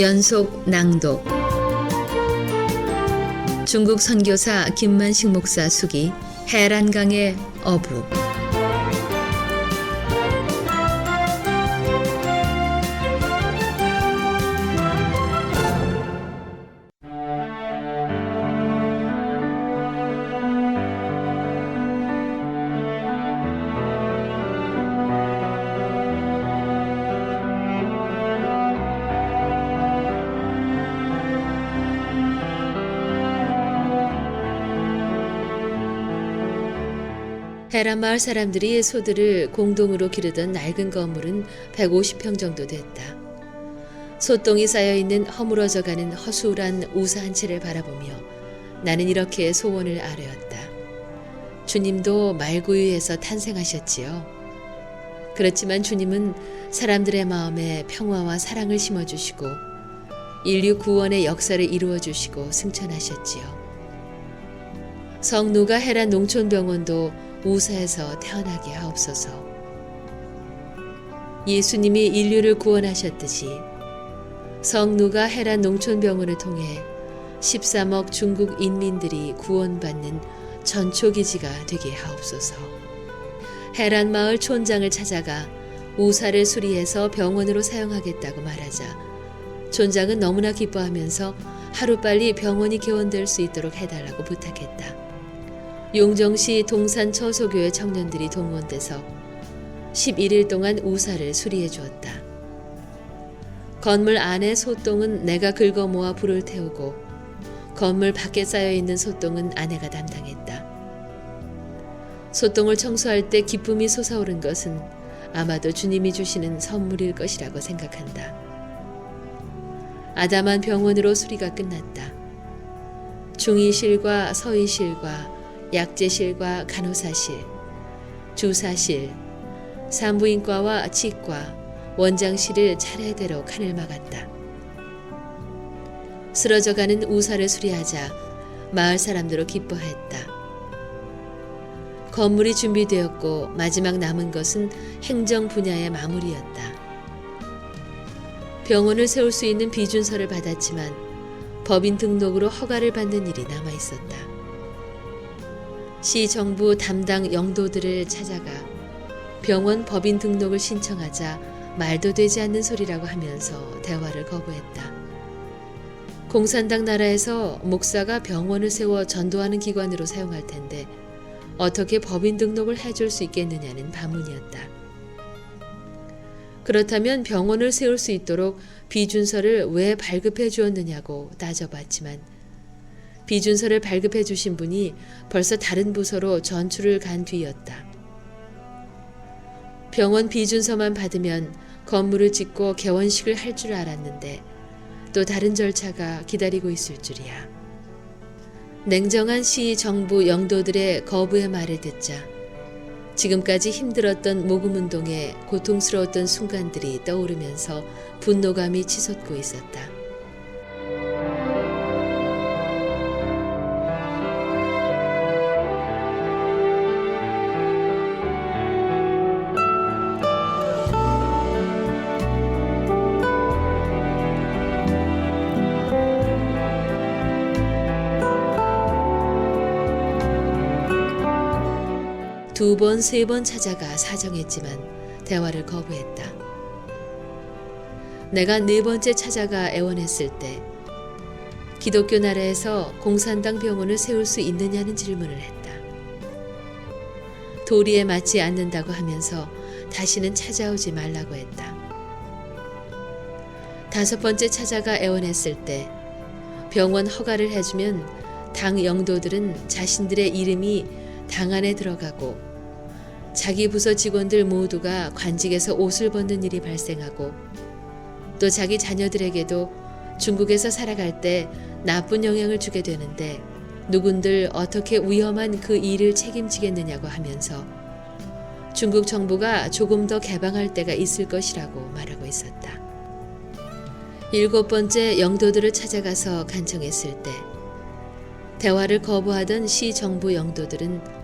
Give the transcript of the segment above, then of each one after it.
연속 낭독. 중국 선교사 김만식 목사 수기 해란강의 어부. 해란 마을 사람들이 소들을 공동으로 기르던 낡은 건물은 150평 정도 됐다. 소똥이 쌓여있는 허물어져가는 허술한 우사 한 채를 바라보며 나는 이렇게 소원을 아뢰었다. 주님도 말구유에서 탄생하셨지요. 그렇지만 주님은 사람들의 마음에 평화와 사랑을 심어주시고 인류 구원의 역사를 이루어주시고 승천하셨지요. 성누가 해란 농촌병원도 우사에서 태어나게 하옵소서. 예수님이 인류를 구원하셨듯이 성누가 해란 농촌병원을 통해 13억 중국 인민들이 구원받는 전초기지가 되게 하옵소서. 해란 마을 촌장을 찾아가 우사를 수리해서 병원으로 사용하겠다고 말하자 촌장은 너무나 기뻐하면서 하루빨리 병원이 개원될 수 있도록 해달라고 부탁했다. 용정시 동산처소교회 청년들이 동원돼서 11일 동안 우사를 수리해 주었다. 건물 안의 소똥은 내가 긁어 모아 불을 태우고 건물 밖에 쌓여있는 소똥은 아내가 담당했다. 소똥을 청소할 때 기쁨이 솟아오른 것은 아마도 주님이 주시는 선물일 것이라고 생각한다. 아담한 병원으로 수리가 끝났다. 중의실과 서의실과 약제실과 간호사실, 주사실, 산부인과와 치과, 원장실을 차례대로 칸을 막았다. 쓰러져가는 우사를 수리하자 마을 사람들로 기뻐했다. 건물이 준비되었고 마지막 남은 것은 행정 분야의 마무리였다. 병원을 세울 수 있는 비준서를 받았지만 법인 등록으로 허가를 받는 일이 남아 있었다. 시 정부 담당 영도들을 찾아가 병원 법인 등록을 신청하자 말도 되지 않는 소리라고 하면서 대화를 거부했다. 공산당 나라에서 목사가 병원을 세워 전도하는 기관으로 사용할 텐데 어떻게 법인 등록을 해줄 수 있겠느냐는 반문이었다. 그렇다면 병원을 세울 수 있도록 비준서를 왜 발급해 주었느냐고 따져봤지만 비준서를 발급해 주신 분이 벌써 다른 부서로 전출을 간 뒤였다. 병원 비준서만 받으면 건물을 짓고 개원식을 할 줄 알았는데 또 다른 절차가 기다리고 있을 줄이야. 냉정한 시 정부 영도들의 거부의 말을 듣자 지금까지 힘들었던 모금운동에 고통스러웠던 순간들이 떠오르면서 분노감이 치솟고 있었다. 두 번, 세 번 찾아가 사정했지만 대화를 거부했다. 내가 네 번째 찾아가 애원했을 때 기독교 나라에서 공산당 병원을 세울 수 있느냐는 질문을 했다. 도리에 맞지 않는다고 하면서 다시는 찾아오지 말라고 했다. 다섯 번째 찾아가 애원했을 때 병원 허가를 해주면 당 영도들은 자신들의 이름이 당 안에 들어가고 자기 부서 직원들 모두가 관직에서 옷을 벗는 일이 발생하고 또 자기 자녀들에게도 중국에서 살아갈 때 나쁜 영향을 주게 되는데 누군들 어떻게 위험한 그 일을 책임지겠느냐고 하면서 중국 정부가 조금 더 개방할 때가 있을 것이라고 말하고 있었다. 일곱 번째 영도들을 찾아가서 간청했을 때 대화를 거부하던 시 정부 영도들은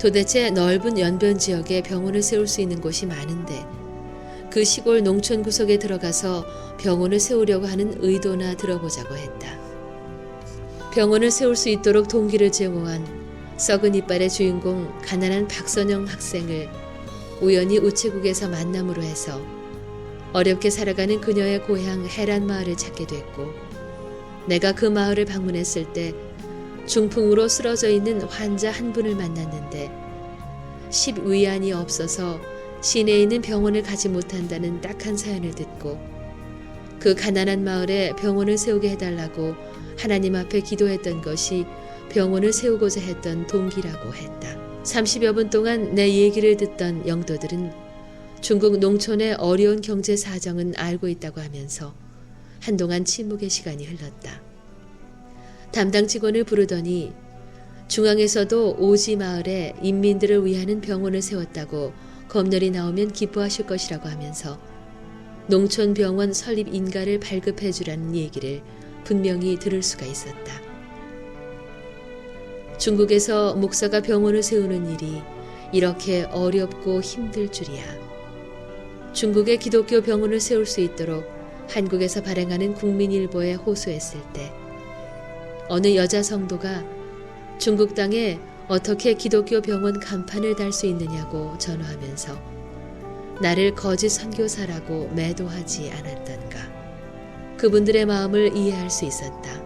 도대체 넓은 연변 지역에 병원을 세울 수 있는 곳이 많은데 그 시골 농촌 구석에 들어가서 병원을 세우려고 하는 의도나 들어보자고 했다. 병원을 세울 수 있도록 동기를 제공한 썩은 이빨의 주인공 가난한 박선영 학생을 우연히 우체국에서 만남으로 해서 어렵게 살아가는 그녀의 고향 해란 마을을 찾게 됐고, 내가 그 마을을 방문했을 때 중풍으로 쓰러져 있는 환자 한 분을 만났는데 십위안이 없어서 시내에 있는 병원을 가지 못한다는 딱한 사연을 듣고 그 가난한 마을에 병원을 세우게 해달라고 하나님 앞에 기도했던 것이 병원을 세우고자 했던 동기라고 했다. 30여 분 동안 내 얘기를 듣던 영도들은 중국 농촌의 어려운 경제 사정은 알고 있다고 하면서 한동안 침묵의 시간이 흘렀다. 담당 직원을 부르더니 중앙에서도 오지 마을에 인민들을 위하는 병원을 세웠다고 검열이 나오면 기뻐하실 것이라고 하면서 농촌병원 설립 인가를 발급해 주라는 얘기를 분명히 들을 수가 있었다. 중국에서 목사가 병원을 세우는 일이 이렇게 어렵고 힘들 줄이야. 중국의 기독교 병원을 세울 수 있도록 한국에서 발행하는 국민일보에 호소했을 때 어느 여자 성도가 중국 땅에 어떻게 기독교 병원 간판을 달 수 있느냐고 전화하면서 나를 거짓 선교사라고 매도하지 않았던가. 그분들의 마음을 이해할 수 있었다.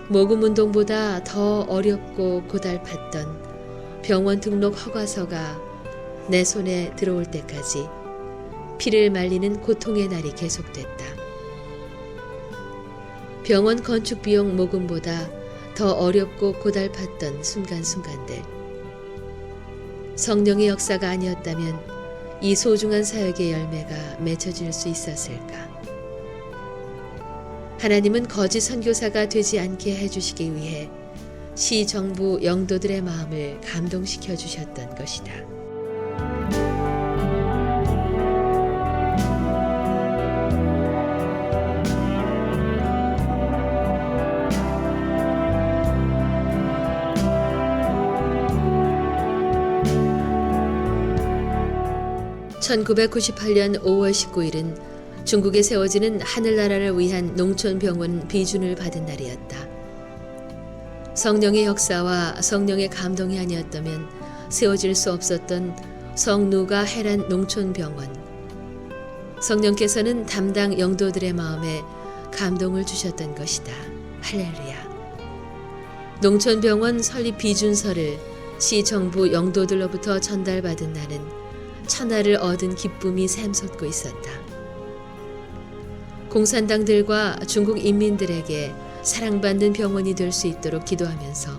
모금운동보다 더 어렵고 고달팠던 병원 등록 허가서가 내 손에 들어올 때까지 피를 말리는 고통의 날이 계속됐다. 병원 건축 비용 모금보다 더 어렵고 고달팠던 순간순간들. 성령의 역사가 아니었다면 이 소중한 사역의 열매가 맺혀질 수 있었을까? 하나님은 거짓 선교사가 되지 않게 해주시기 위해 시 정부 영도들의 마음을 감동시켜 주셨던 것이다. (1998년 5월 19일은) 중국에 세워지는 하늘나라를 위한 농촌병원 비준을 받은 날이었다. 성령의 역사와 성령의 감동이 아니었다면 세워질 수 없었던 성누가 해란 농촌병원. 성령께서는 담당 영도들의 마음에 감동을 주셨던 것이다. 할렐루야. 농촌병원 설립 비준서를 시 정부 영도들로부터 전달받은 나는 천하를 얻은 기쁨이 샘솟고 있었다. 공산당들과 중국 인민들에게 사랑받는 병원이 될 수 있도록 기도하면서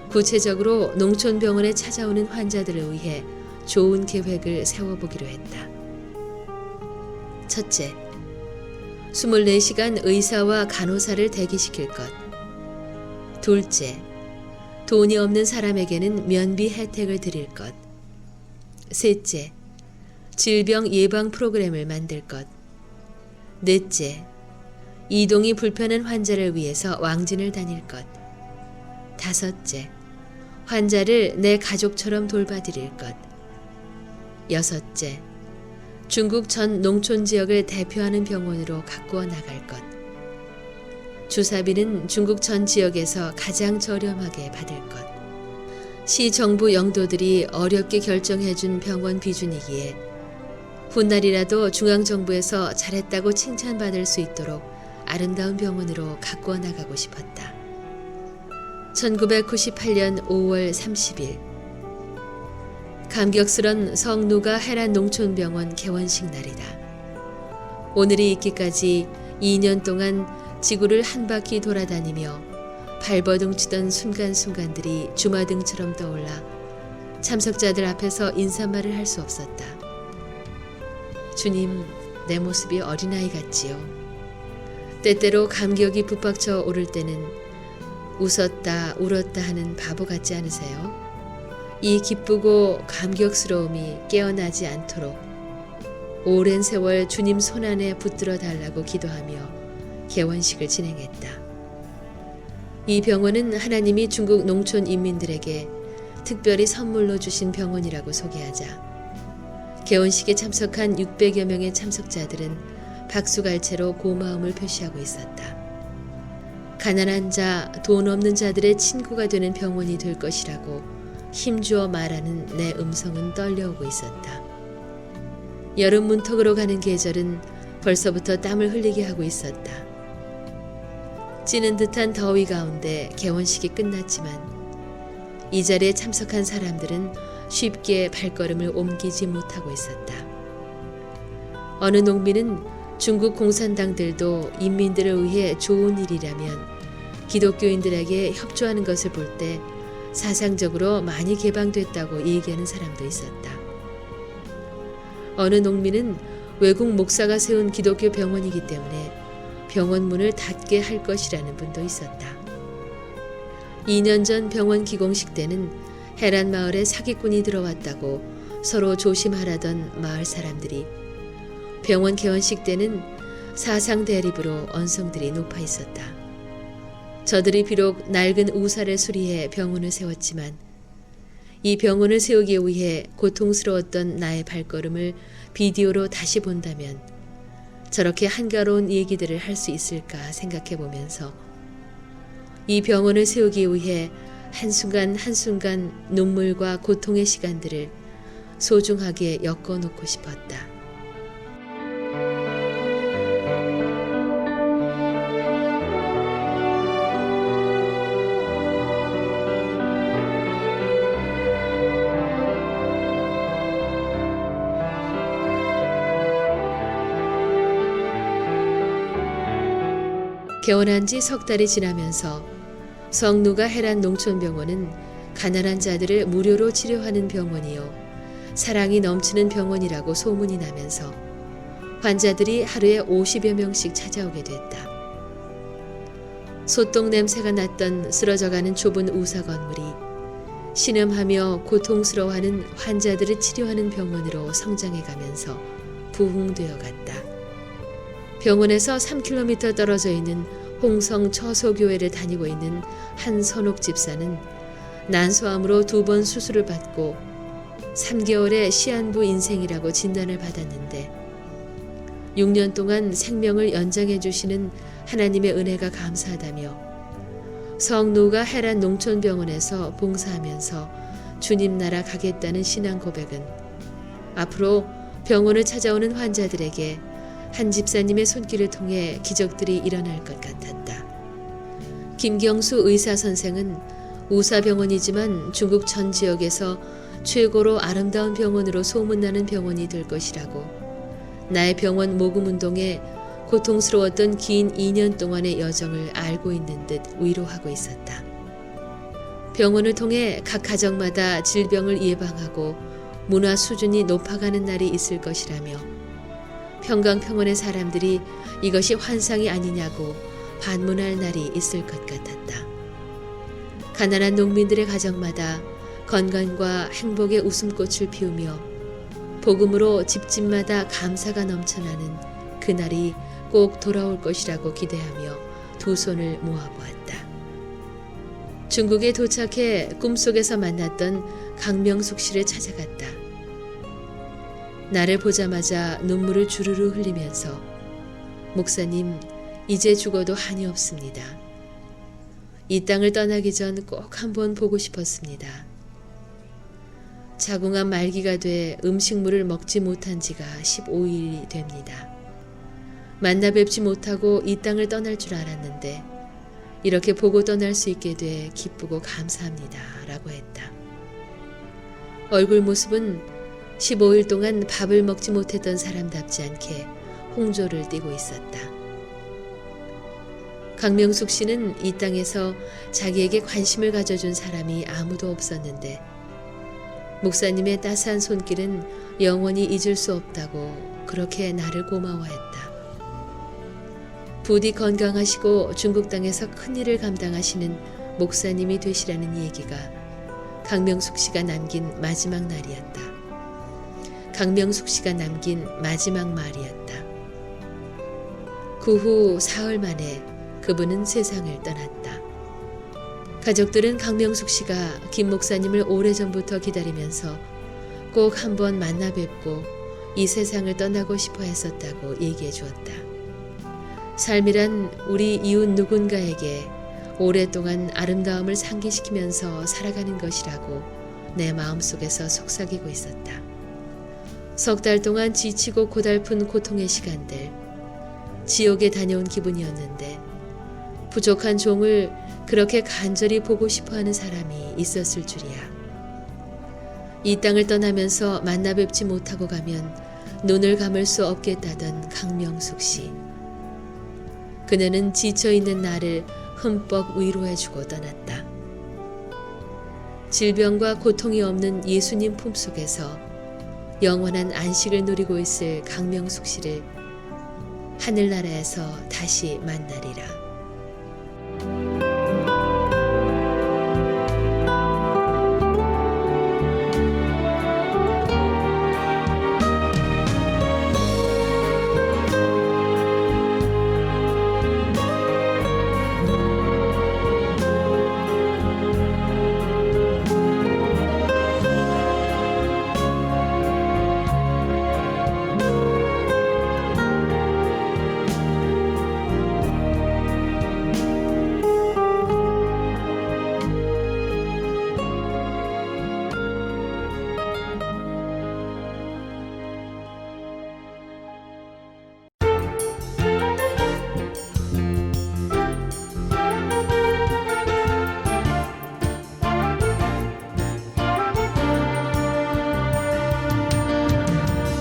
구체적으로 농촌병원에 찾아오는 환자들을 위해 좋은 계획을 세워보기로 했다. 첫째, 24시간 의사와 간호사를 대기시킬 것. 둘째, 돈이 없는 사람에게는 면비 혜택을 드릴 것. 셋째, 질병 예방 프로그램을 만들 것. 넷째, 이동이 불편한 환자를 위해서 왕진을 다닐 것. 다섯째, 환자를 내 가족처럼 돌봐드릴 것. 여섯째, 중국 전 농촌 지역을 대표하는 병원으로 가꾸어 나갈 것. 주사비는 중국 전 지역에서 가장 저렴하게 받을 것. 시 정부 영도들이 어렵게 결정해준 병원 비준이기에 훗날이라도 중앙정부에서 잘했다고 칭찬받을 수 있도록 아름다운 병원으로 가꾸어 나가고 싶었다. 1998년 5월 30일 감격스런 성누가 해란 농촌병원 개원식 날이다. 오늘이 있기까지 2년 동안 지구를 한 바퀴 돌아다니며 발버둥 치던 순간순간들이 주마등처럼 떠올라 참석자들 앞에서 인사말을 할 수 없었다. 주님, 내 모습이 어린아이 같지요. 때때로 감격이 북받쳐 오를 때는 웃었다 울었다 하는 바보 같지 않으세요? 이 기쁘고 감격스러움이 깨어나지 않도록 오랜 세월 주님 손안에 붙들어 달라고 기도하며 개원식을 진행했다. 이 병원은 하나님이 중국 농촌 인민들에게 특별히 선물로 주신 병원이라고 소개하자 개원식에 참석한 600여 명의 참석자들은 박수갈채로 고마움을 표시하고 있었다. 가난한 자, 돈 없는 자들의 친구가 되는 병원이 될 것이라고 힘주어 말하는 내 음성은 떨려오고 있었다. 여름 문턱으로 가는 계절은 벌써부터 땀을 흘리게 하고 있었다. 찌는 듯한 더위 가운데 개원식이 끝났지만 이 자리에 참석한 사람들은 쉽게 발걸음을 옮기지 못하고 있었다. 어느 농민은 중국 공산당들도 인민들을 위해 좋은 일이라면 기독교인들에게 협조하는 것을 볼 때 사상적으로 많이 개방됐다고 얘기하는 사람도 있었다. 어느 농민은 외국 목사가 세운 기독교 병원이기 때문에 병원 문을 닫게 할 것이라는 분도 있었다. 2년 전 병원 기공식 때는 해란 마을에 사기꾼이 들어왔다고 서로 조심하라던 마을 사람들이 병원 개원식 때는 사상 대립으로 언성들이 높아 있었다. 저들이 비록 낡은 우사를 수리해 병원을 세웠지만 이 병원을 세우기 위해 고통스러웠던 나의 발걸음을 비디오로 다시 본다면 저렇게 한가로운 얘기들을 할 수 있을까 생각해 보면서 이 병원을 세우기 위해 한순간 한순간 눈물과 고통의 시간들을 소중하게 엮어놓고 싶었다. 개원한 지 석 달이 지나면서 성누가 해란 농촌병원은 가난한 자들을 무료로 치료하는 병원이요 사랑이 넘치는 병원이라고 소문이 나면서 환자들이 하루에 50여 명씩 찾아오게 됐다. 소똥 냄새가 났던 쓰러져가는 좁은 우사 건물이 신음하며 고통스러워하는 환자들을 치료하는 병원으로 성장해가면서 부흥되어 갔다. 병원에서 3km 떨어져 있는 홍성 처소교회를 다니고 있는 한 선옥 집사는 난소암으로 2번 수술을 받고 3개월의 시한부 인생이라고 진단을 받았는데 6년 동안 생명을 연장해 주시는 하나님의 은혜가 감사하다며 성노가 해란 농촌병원에서 봉사하면서 주님 나라 가겠다는 신앙 고백은 앞으로 병원을 찾아오는 환자들에게 한 집사님의 손길을 통해 기적들이 일어날 것 같았다. 김경수 의사 선생은 우사병원이지만 중국 전 지역에서 최고로 아름다운 병원으로 소문나는 병원이 될 것이라고 나의 병원 모금운동에 고통스러웠던 긴 2년 동안의 여정을 알고 있는 듯 위로하고 있었다. 병원을 통해 각 가정마다 질병을 예방하고 문화 수준이 높아가는 날이 있을 것이라며 평강평원의 사람들이 이것이 환상이 아니냐고 반문할 날이 있을 것 같았다. 가난한 농민들의 가정마다 건강과 행복의 웃음꽃을 피우며 복음으로 집집마다 감사가 넘쳐나는 그날이 꼭 돌아올 것이라고 기대하며 두 손을 모아보았다. 중국에 도착해 꿈속에서 만났던 강명숙 씨를 찾아갔다. 나를 보자마자 눈물을 주르르 흘리면서 목사님, 이제 죽어도 한이 없습니다. 이 땅을 떠나기 전 꼭 한번 보고 싶었습니다. 자궁암 말기가 돼 음식물을 먹지 못한 지가 15일이 됩니다. 만나 뵙지 못하고 이 땅을 떠날 줄 알았는데 이렇게 보고 떠날 수 있게 돼 기쁘고 감사합니다. 라고 했다. 얼굴 모습은 15일 동안 밥을 먹지 못했던 사람답지 않게 홍조를 띠고 있었다. 강명숙 씨는 이 땅에서 자기에게 관심을 가져준 사람이 아무도 없었는데 목사님의 따스한 손길은 영원히 잊을 수 없다고 그렇게 나를 고마워했다. 부디 건강하시고 중국 땅에서 큰일을 감당하시는 목사님이 되시라는 얘기가 강명숙 씨가 남긴 마지막 날이었다. 강명숙 씨가 남긴 마지막 말이었다. 그 후 사흘 만에 그분은 세상을 떠났다. 가족들은 강명숙 씨가 김 목사님을 오래전부터 기다리면서 꼭 한번 만나 뵙고 이 세상을 떠나고 싶어 했었다고 얘기해 주었다. 삶이란 우리 이웃 누군가에게 오랫동안 아름다움을 상기시키면서 살아가는 것이라고 내 마음속에서 속삭이고 있었다. 석 달 동안 지치고 고달픈 고통의 시간들, 지옥에 다녀온 기분이었는데 부족한 종을 그렇게 간절히 보고 싶어하는 사람이 있었을 줄이야. 이 땅을 떠나면서 만나 뵙지 못하고 가면 눈을 감을 수 없겠다던 강명숙 씨. 그녀는 지쳐있는 나를 흠뻑 위로해주고 떠났다. 질병과 고통이 없는 예수님 품속에서 영원한 안식을 누리고 있을 강명숙 씨를 하늘나라에서 다시 만나리라.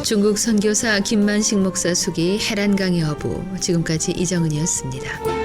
중국 선교사 김만식 목사 수기 해란 강의 어부, 지금까지 이정은이었습니다.